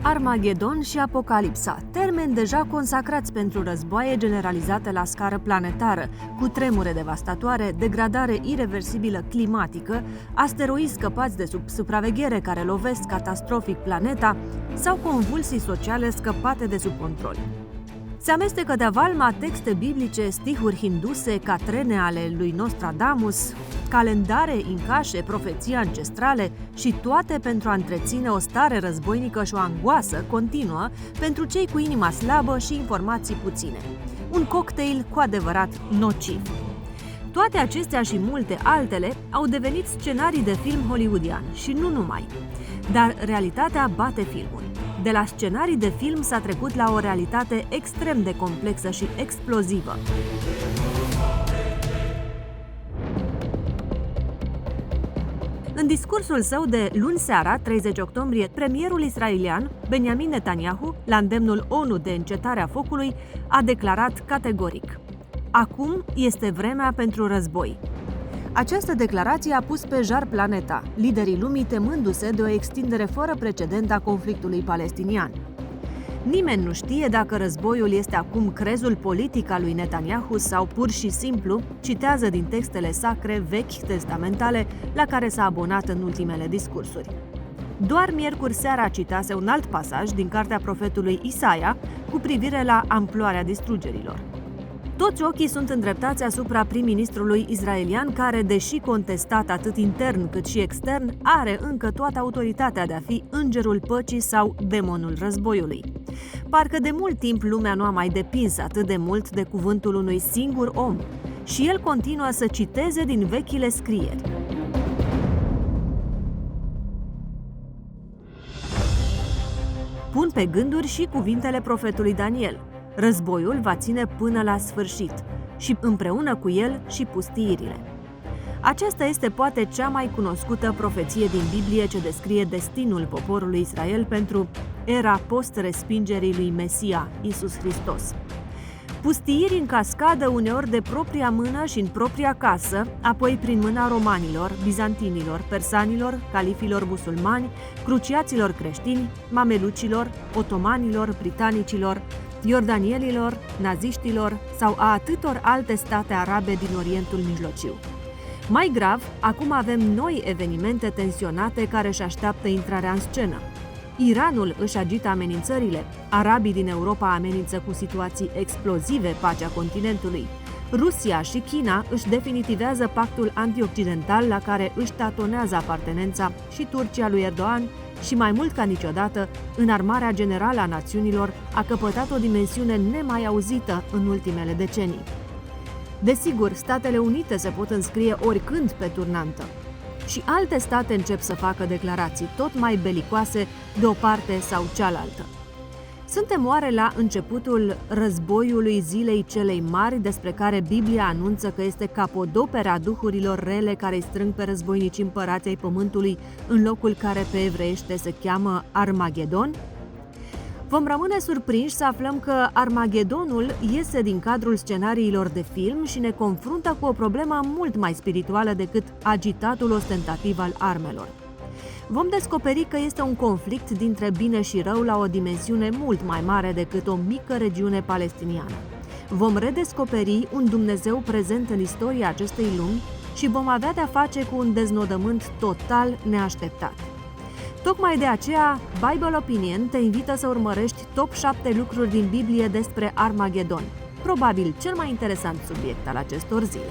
Armagedon și Apocalipsa, termeni deja consacrați pentru războaie generalizate la scară planetară, cu tremure devastatoare, degradare ireversibilă climatică, asteroizi scăpați de sub supraveghere care lovesc catastrofic planeta sau convulsii sociale scăpate de sub control. Se amestecă de avalma texte biblice, stihuri hinduse, catrene ale lui Nostradamus, calendare incașe, profeții ancestrale și toate pentru a întreține o stare războinică și o angoasă continuă pentru cei cu inima slabă și informații puține. Un cocktail cu adevărat nociv. Toate acestea și multe altele au devenit scenarii de film hollywoodian și nu numai. Dar realitatea bate filmul. De la scenarii de film s-a trecut la o realitate extrem de complexă și explozivă. În discursul său de luni seara, 30 octombrie, premierul israelian, Benjamin Netanyahu, la îndemnul ONU de încetarea focului, a declarat categoric: acum este vremea pentru război. Această declarație a pus pe jar planeta, liderii lumii temându-se de o extindere fără precedent a conflictului palestinian. Nimeni nu știe dacă războiul este acum crezul politic al lui Netanyahu sau pur și simplu citează din textele sacre vechi testamentale la care s-a abonat în ultimele discursuri. Doar miercuri seara citase un alt pasaj din cartea profetului Isaia cu privire la amploarea distrugerilor. Toți ochii sunt îndreptați asupra prim-ministrului israelian care, deși contestat atât intern cât și extern, are încă toată autoritatea de a fi îngerul păcii sau demonul războiului. Parcă de mult timp lumea nu a mai depins atât de mult de cuvântul unui singur om și el continuă să citeze din vechile scrieri. Pun pe gânduri și cuvintele profetului Daniel. Războiul va ține până la sfârșit și împreună cu el și pustiirile. Aceasta este poate cea mai cunoscută profeție din Biblie ce descrie destinul poporului Israel pentru era post-respingerii lui Mesia, Iisus Hristos. Pustiiri în cascadă uneori de propria mână și în propria casă, apoi prin mâna romanilor, bizantinilor, persanilor, califilor musulmani, cruciaților creștini, mamelucilor, otomanilor, britanicilor, iordanielilor, naziștilor sau a atâtor alte state arabe din Orientul Mijlociu. Mai grav, acum avem noi evenimente tensionate care își așteaptă intrarea în scenă. Iranul își agită amenințările, arabii din Europa amenință cu situații explozive pacea continentului. Rusia și China își definitivează pactul antioccidental la care își tatonează apartenența și Turcia lui Erdogan și mai mult ca niciodată, înarmarea generală a națiunilor a căpătat o dimensiune nemai auzită în ultimele decenii. Desigur, Statele Unite se pot înscrie oricând pe turnantă. Și alte state încep să facă declarații tot mai belicoase de o parte sau cealaltă. Suntem oare la începutul războiului zilei celei mari despre care Biblia anunță că este capodopera duhurilor rele care îi strâng pe războinici împărați ai pământului în locul care pe evreiește se cheamă Armagedon? Vom rămâne surprinși să aflăm că Armagedonul iese din cadrul scenariilor de film și ne confruntă cu o problemă mult mai spirituală decât agitatul ostentativ al armelor. Vom descoperi că este un conflict dintre bine și rău la o dimensiune mult mai mare decât o mică regiune palestiniană. Vom redescoperi un Dumnezeu prezent în istoria acestei lumi și vom avea de-a face cu un deznodământ total neașteptat. Tocmai de aceea, Bible Opinion te invită să urmărești top 7 lucruri din Biblie despre Armagedon, probabil cel mai interesant subiect al acestor zile.